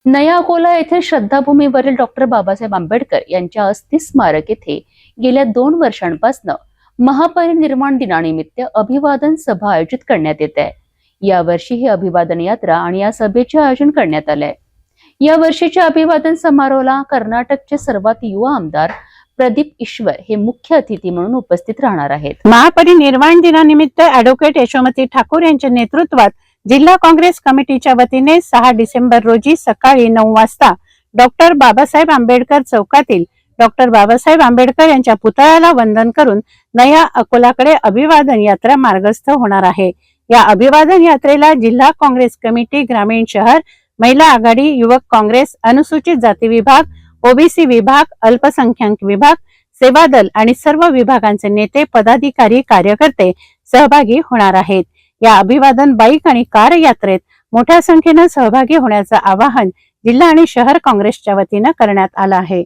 नया अकोला येथे श्रद्धाभूमीवरील डॉक्टर बाबासाहेब आंबेडकर यांच्या अस्थि स्मारक येथे गेल्या 2 वर्षांपासून महापरिनिर्वाण दिनानिमित्त अभिवादन सभा आयोजित करण्यात येत आहे। यावर्षी ही अभिवादन यात्रा आणि या सभेचे आयोजन करण्यात आले आहे। या वर्षीच्या अभिवादन समारोहाला कर्नाटकचे सर्वात युवा आमदार प्रदीप ईश्वर हे मुख्य अतिथी म्हणून उपस्थित राहणार आहेत। महापरिनिर्वाण दिनानिमित्त ॲडव्होकेट यशोमती ठाकूर यांच्या नेतृत्वात जिल्हा काँग्रेस कमिटीच्या वतीने 6 डिसेंबर रोजी सकाळी 9 वाजता डॉक्टर बाबासाहेब आंबेडकर चौकातील डॉक्टर बाबासाहेब आंबेडकर यांच्या पुतळ्याला वंदन करून नया अकोलाकडे अभिवादन यात्रा मार्गस्थ होणार आहे। या अभिवादन यात्रेला जिल्हा काँग्रेस कमिटी, ग्रामीण शहर महिला आघाडी, युवक काँग्रेस, अनुसूचित जाती विभाग, ओबीसी विभाग, अल्पसंख्याक विभाग, सेवा दल आणि सर्व विभागांचे नेते, पदाधिकारी, कार्यकर्ते सहभागी होणार आहेत। या अभिवादन बाईक आणि कार यात्रेत मोठ्या संख्येने सहभागी होण्याचं आवाहन जिल्हा आणि शहर काँग्रेसच्या वतीने करण्यात आलं आहे।